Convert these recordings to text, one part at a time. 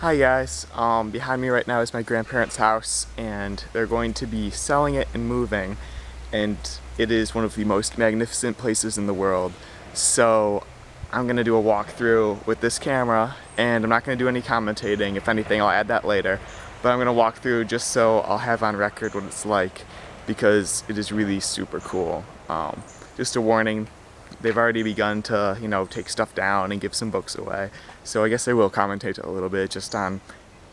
Hi guys, behind me right now is my grandparents' house and they're going to be selling it and moving, and it is one of the most magnificent places in the world. So I'm gonna do a walkthrough with this camera and I'm not gonna do any commentating. If anything, I'll add that later, but I'm gonna walk through just so I'll have on record what it's like, because it is really super cool. Just a warning, they've already begun to, take stuff down and give some books away. So I guess I will commentate a little bit just on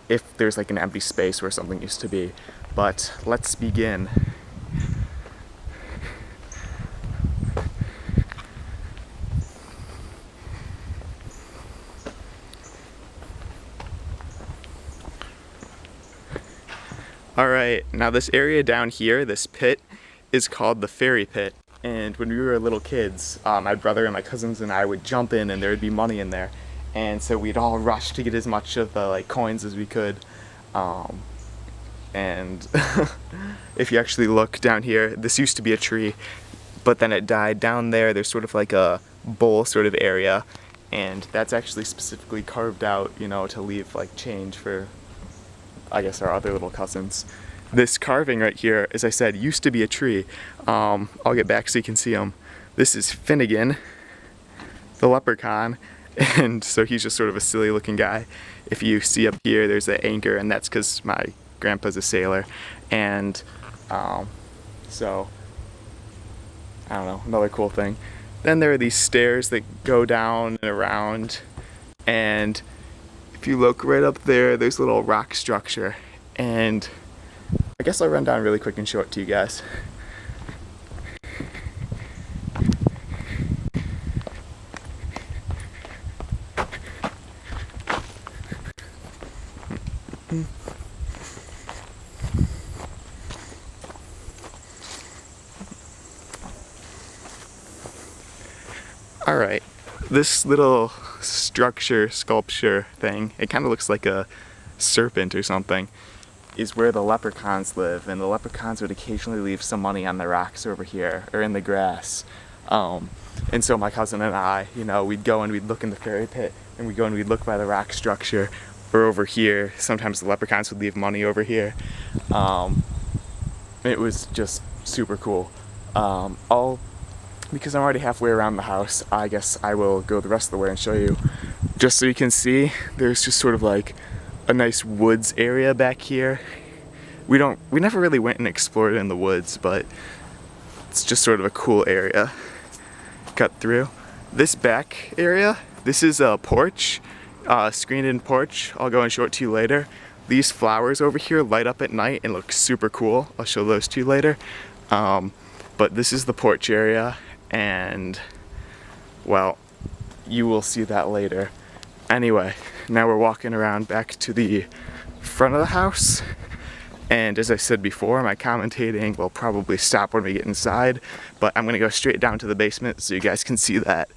if there's like an empty space where something used to be. But let's begin. Alright, now this area down here, this pit, is called the Fairy Pit. And when we were little kids, my brother and my cousins and I would jump in and there would be money in there. And so we'd all rush to get as much of the coins as we could. And if you actually look down here, this used to be a tree, but then it died. Down there's sort of like a bowl sort of area, and that's actually specifically carved out, to leave like change for, I guess, our other little cousins. This carving right here, as I said, used to be a tree. I'll get back so you can see him. This is Finnegan, the leprechaun, and so he's just sort of a silly looking guy. If you see up here, there's the anchor, and that's because my grandpa's a sailor. And so, I don't know, another cool thing. Then there are these stairs that go down and around, and if you look right up there, there's a little rock structure, and I guess I'll run down really quick and show it to you guys. Alright, this little sculpture thing, it kind of looks like a serpent or something, is where the leprechauns live, and the leprechauns would occasionally leave some money on the rocks over here, or in the grass. And so my cousin and I, we'd go and we'd look in the fairy pit, and we'd go and we'd look by the rock structure, or over here. Sometimes the leprechauns would leave money over here. It was just super cool. Because I'm already halfway around the house, I guess I will go the rest of the way and show you. Just so you can see, there's just sort of like a nice woods area back here. We never really went and explored in the woods, but it's just sort of a cool area. Cut through. This back area, this is a porch, screened-in porch. I'll go and show it to you later. These flowers over here light up at night and look super cool. I'll show those to you later. But this is the porch area, and, well, you will see that later. Anyway, now we're walking around back to the front of the house, and as I said before, my commentating will probably stop when we get inside, but I'm gonna go straight down to the basement so you guys can see that,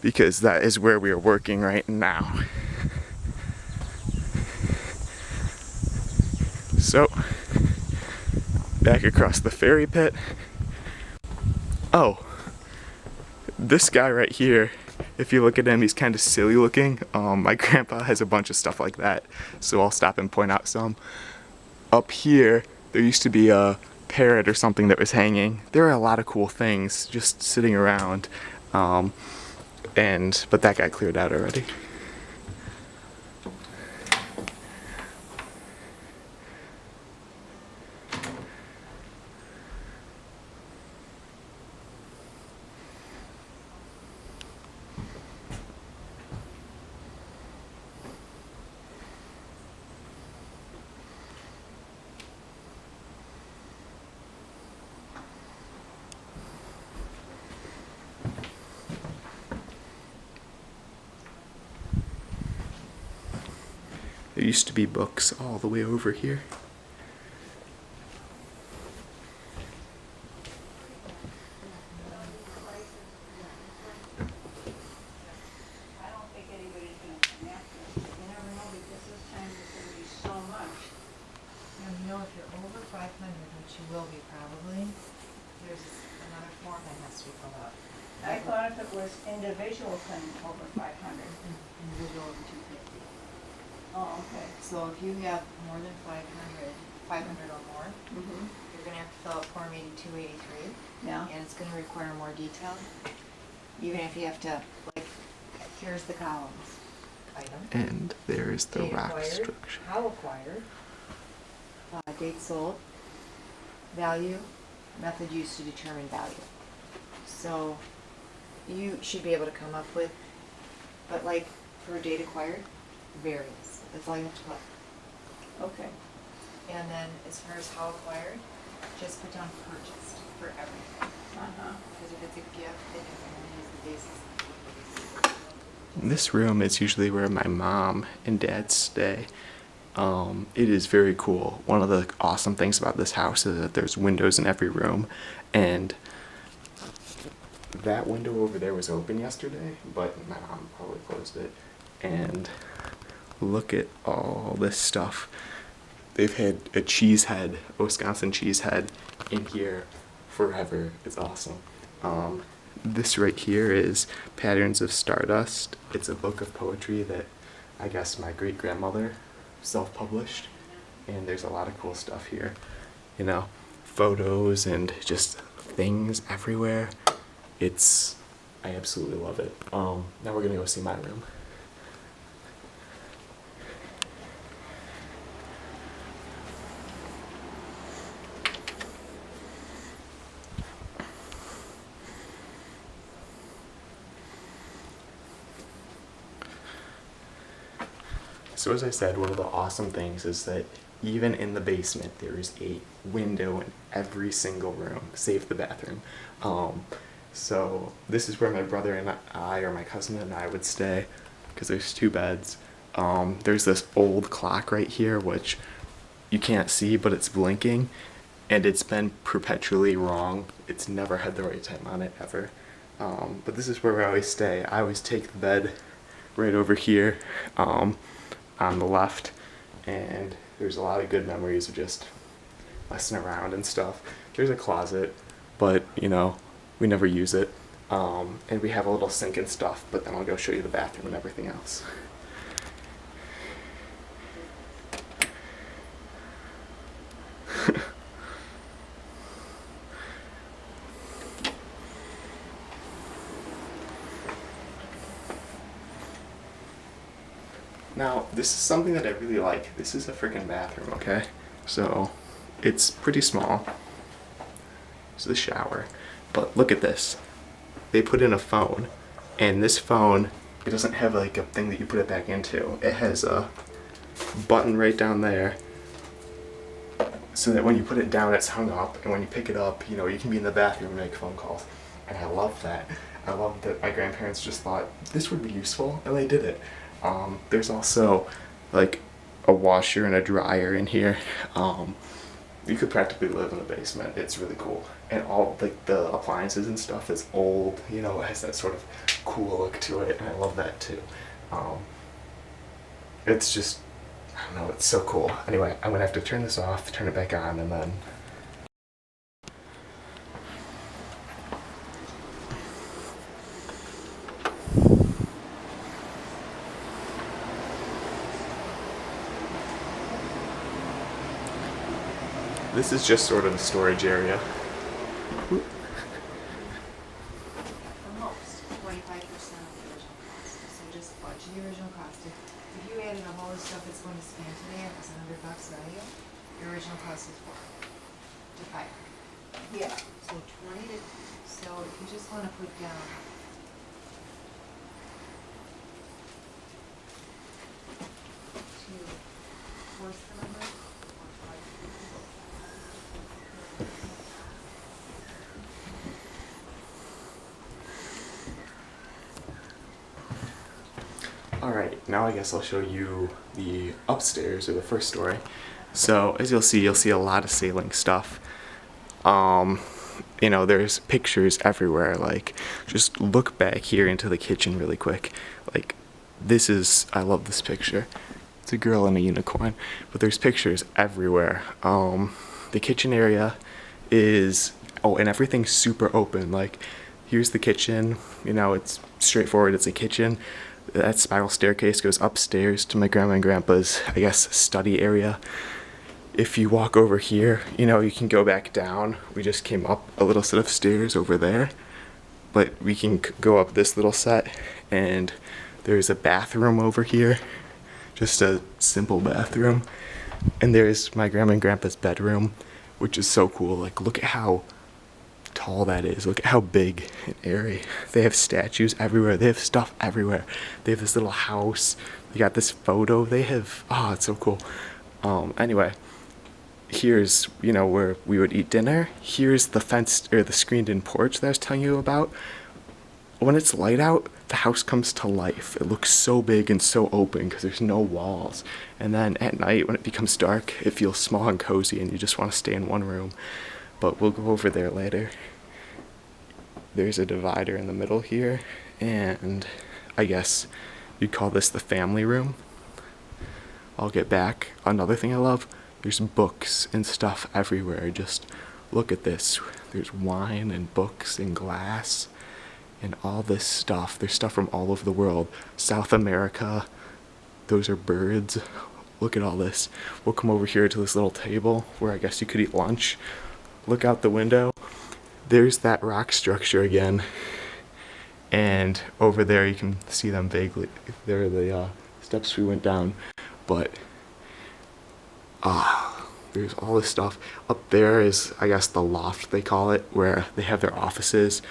because that is where we are working right now. So, back across the fairy pit. Oh, this guy right here, if you look at him, he's kind of silly looking. My grandpa has a bunch of stuff like that, so I'll stop and point out some. Up here, there used to be a parrot or something that was hanging. There are a lot of cool things just sitting around, but that got cleared out already. There used to be books all the way over here. I don't think anybody's gonna come after us. You never know, because this time there's gonna be so much. If you're over 500, which you will be probably, there's another form that has to be filled out. I thought if it was individual thing over 500. Individual over 250. Oh. So if you have more than 500 or more, Mhm. you're gonna have to fill out Form 8283, Yeah. and it's gonna require more detail. Even if you have to, like, here's the columns. Item. And there is the Date rock acquired, structure. how acquired, date sold, value, method used to determine value. So you should be able to come up with, but like for date acquired, varies. That's all you have to put. Okay. And then as far as how acquired, just put down purchased for everything. Uh-huh. Because if it's a gift, then you can only use the basis. This room is usually where my mom and dad stay. It is very cool. One of the awesome things about this house is that there's windows in every room, and that window over there was open yesterday, but my mom probably closed it. And look at all this stuff. They've had a cheese head, a Wisconsin cheese head, in here forever. It's awesome. This right here is Patterns of Stardust. It's a book of poetry that I guess my great grandmother self-published, and there's a lot of cool stuff here. You know, photos and just things everywhere. I absolutely love it. Now we're gonna go see my room. So as I said, one of the awesome things is that even in the basement, there is a window in every single room, save the bathroom. So this is where my brother and I, or my cousin and I, would stay, because there's 2 beds. There's this old clock right here, which you can't see, but it's blinking, and it's been perpetually wrong. It's never had the right time on it, ever. But this is where I always stay. I always take the bed right over here, on the left, and there's a lot of good memories of just messing around and stuff. There's a closet, but you know, we never use it. And we have a little sink and stuff, but then I'll go show you the bathroom and everything else. Now, this is something that I really like. This is a freaking bathroom, okay? So, it's pretty small. It's the shower. But look at this. They put in a phone, and this phone, it doesn't have like a thing that you put it back into. It has a button right down there, so that when you put it down, it's hung up, and when you pick it up, you know, you can be in the bathroom and make phone calls. And I love that. I love that my grandparents just thought this would be useful, and they did it. There's also like a washer and a dryer in here. You could practically live in a basement. It's really cool. And all like the appliances and stuff is old, you know, it has that sort of cool look to it, and I love that too. It's just, I don't know, it's so cool. Anyway, I'm gonna have to turn this off, turn it back on, and then this is just sort of the storage area. For most, 25% of the original cost. So just budget the original cost. If you added up all the stuff that's going to scan today, and it's $100 value, your original cost is 4 to 5. Yeah. So 20 to, so if you just want to put down. To force the number, or 5. Alright, now I guess I'll show you the upstairs, or the first story. So, as you'll see a lot of sailing stuff. You know, there's pictures everywhere, like, just look back here into the kitchen really quick. Like, I love this picture. It's a girl and a unicorn, but there's pictures everywhere. The kitchen area is, and everything's super open. Like, here's the kitchen, you know, it's straightforward, it's a kitchen. That spiral staircase goes upstairs to my grandma and grandpa's, I guess, study area. If you walk over here, you can go back down. We just came up a little set of stairs over there, but we can go up this little set, and there's a bathroom over here, just a simple bathroom. And there's my grandma and grandpa's bedroom, which is so cool. Like, look at how tall that is. Look at how big and airy. They have statues everywhere. They have stuff everywhere. They have this little house. They got this photo. They have, oh, it's so cool. Anyway, here's, where we would eat dinner. Here's the fenced, or the screened-in porch that I was telling you about. When it's light out, the house comes to life. It looks so big and so open because there's no walls. And then at night, when it becomes dark, it feels small and cozy and you just want to stay in one room. But we'll go over there later. There's a divider in the middle here, and I guess you'd call this the family room. I'll get back. Another thing I love, there's books and stuff everywhere. Just look at this. There's wine and books and glass and all this stuff. There's stuff from all over the world. South America, those are birds. Look at all this. We'll come over here to this little table where I guess you could eat lunch. Look out the window. There's that rock structure again. And over there you can see them vaguely. There are the steps we went down. But, there's all this stuff. Up there is, I guess, the loft, they call it, where they have their offices.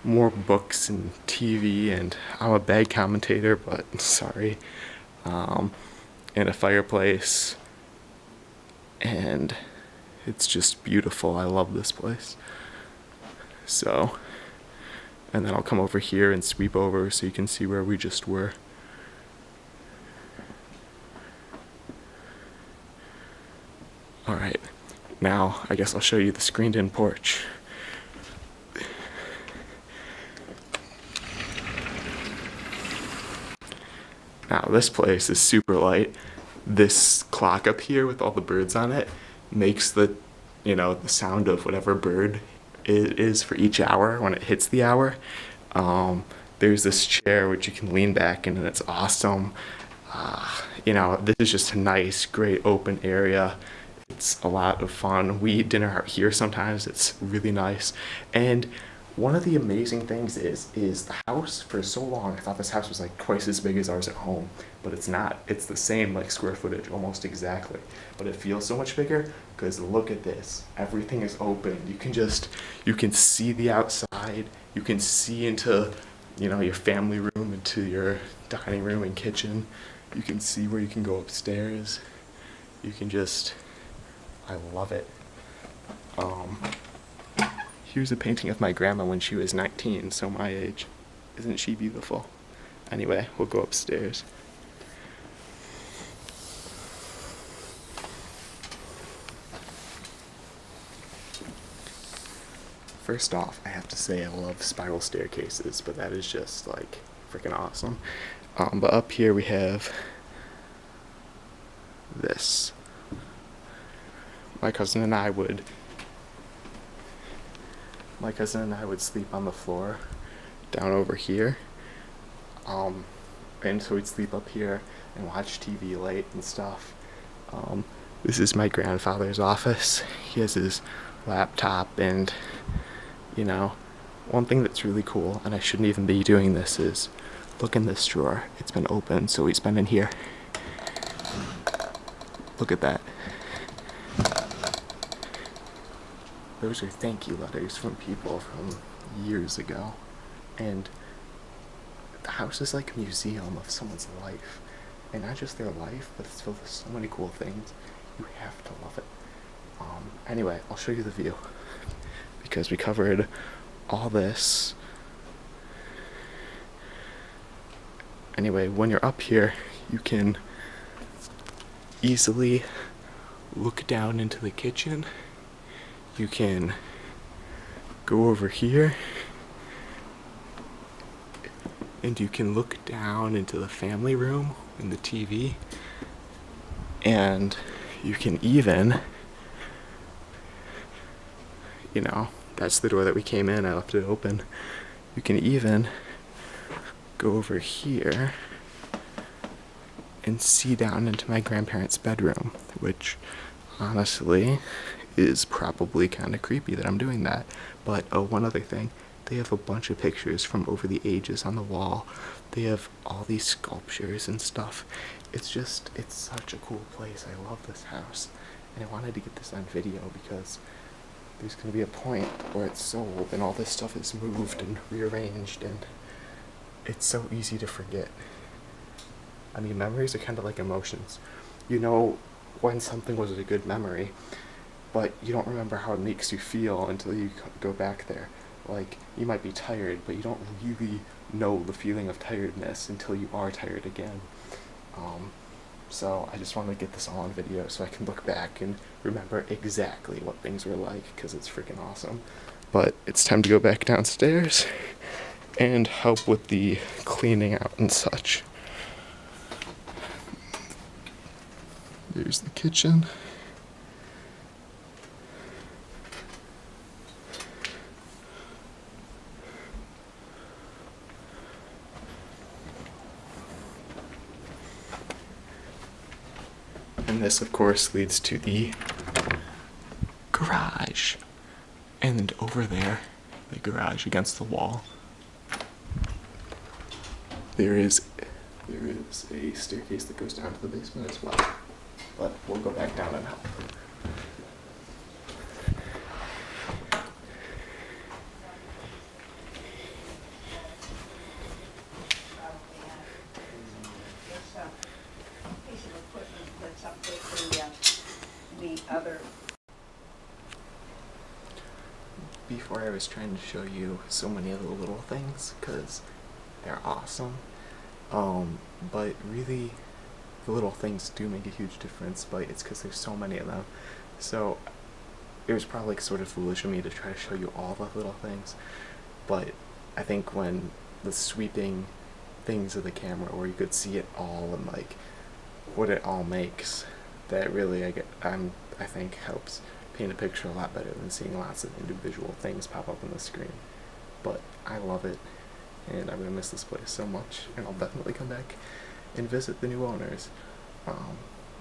More books and TV, and I'm a bad commentator, but sorry. And a fireplace. And it's just beautiful. I love this place. So, and then I'll come over here and sweep over so you can see where we just were. Alright, now I guess I'll show you the screened-in porch. Now this place is super light. This clock up here with all the birds on it makes the sound of whatever bird it is for each hour when it hits the hour. There's this chair which you can lean back in and it's awesome. This is just a nice, great open area. It's a lot of fun. We eat dinner out here sometimes. It's really nice. And one of the amazing things is the house, for so long, I thought this house was like twice as big as ours at home, but it's not. It's the same square footage, almost exactly. But it feels so much bigger because look at this. Everything is open. You can see the outside. You can see into, your family room, into your dining room and kitchen. You can see where you can go upstairs. I love it. Here's a painting of my grandma when she was 19, so my age. Isn't she beautiful? Anyway, we'll go upstairs. First off, I have to say I love spiral staircases, but that is just freaking awesome. But up here we have this. My cousin and I would sleep on the floor down over here. And so we'd sleep up here and watch TV late and stuff. This is my grandfather's office. He has his laptop and, one thing that's really cool, and I shouldn't even be doing this, is look in this drawer. It's been open, so he's been in here. Look at that. Those are thank you letters from people from years ago. And the house is like a museum of someone's life. And not just their life, but it's filled with so many cool things. You have to love it. Anyway, I'll show you the view. Because we covered all this. Anyway, when you're up here, you can easily look down into the kitchen. You can go over here and you can look down into the family room and the TV, and you can even, that's the door that we came in. I left it open. You can even go over here and see down into my grandparents' bedroom, which honestly is probably kind of creepy that I'm doing that. But oh, one other thing, they have a bunch of pictures from over the ages on the wall. They have all these sculptures and stuff. It's such a cool place. I love this house. And I wanted to get this on video because there's going to be a point where it's sold and all this stuff is moved and rearranged, and it's so easy to forget. I mean, memories are kind of like emotions. You know when something was a good memory, but you don't remember how it makes you feel until you go back there. Like, you might be tired, but you don't really know the feeling of tiredness until you are tired again. So I just wanted to get this all on video so I can look back and remember exactly what things were like, because it's freaking awesome. But it's time to go back downstairs and help with the cleaning out and such. There's the kitchen. And this, of course, leads to the garage. And over there, the garage against the wall, there is a staircase that goes down to the basement as well. But we'll go back down and help. There's a piece of equipment that's up with the other. Before I was trying to show you so many of the little things, because they're awesome. But really, the little things do make a huge difference, but it's because there's so many of them. So it was probably sort of foolish of me to try to show you all the little things, but I think when the sweeping things of the camera where you could see it all and like what it all makes, that really I think helps paint a picture a lot better than seeing lots of individual things pop up on the screen. But I love it, and I'm gonna miss this place so much, and I'll definitely come back and visit the new owners.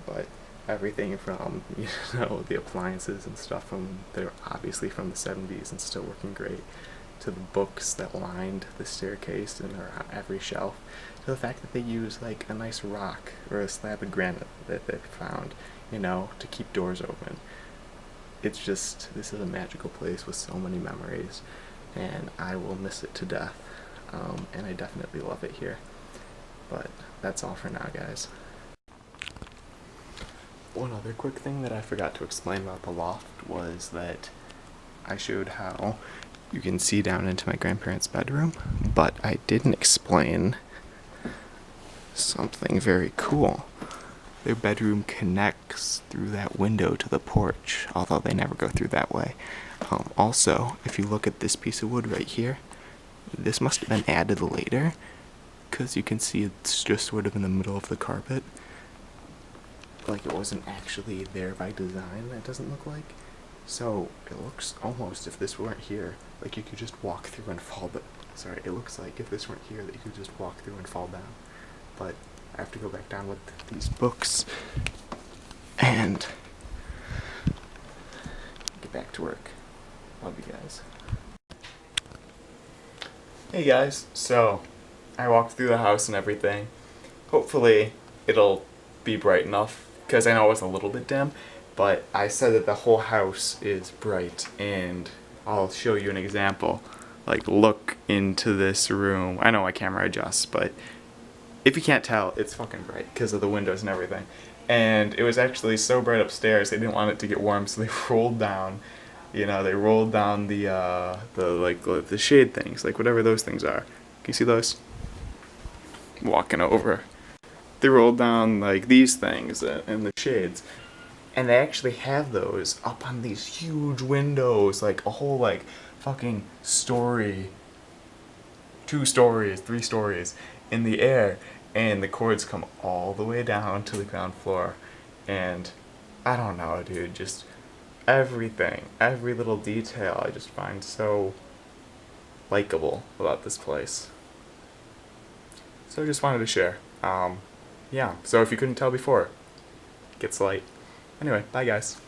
But everything from, you know, the appliances and stuff they're obviously from the 70s and still working great, to the books that lined the staircase and are on every shelf, to the fact that they use like a nice rock or a slab of granite that they found, you know, to keep doors open. It's just, this is a magical place with so many memories, and I will miss it to death. And I definitely love it here. But that's all for now, guys. One other quick thing that I forgot to explain about the loft was that I showed how you can see down into my grandparents' bedroom, but I didn't explain something very cool. Their bedroom connects through that window to the porch, although they never go through that way. Also, if you look at this piece of wood right here, this must have been added later, because you can see it's just sort of in the middle of the carpet. Like it wasn't actually there by design, it doesn't look like. So it looks almost, if this weren't here, like you could just walk through and fall down. Sorry, it looks like if this weren't here that you could just walk through and fall down. But I have to go back down with these books and get back to work. Love you guys. Hey guys, so I walked through the house and everything. Hopefully it'll be bright enough, because I know it was a little bit dim, but I said that the whole house is bright, and I'll show you an example. Like, look into this room. I know my camera adjusts, but if you can't tell, it's fucking bright because of the windows and everything. And it was actually so bright upstairs, they didn't want it to get warm, so they rolled down, you know, they rolled down the shade things, like whatever those things are. Can you see those? Walking over. They rolled down like these things and the shades. And they actually have those up on these huge windows, like a whole like fucking story, 2 stories, 3 stories in the air, and the cords come all the way down to the ground floor. And I don't know, dude, just everything, every little detail I just find so likable about this place. So I just wanted to share. Yeah, so if you couldn't tell before, it gets light. Anyway, bye guys.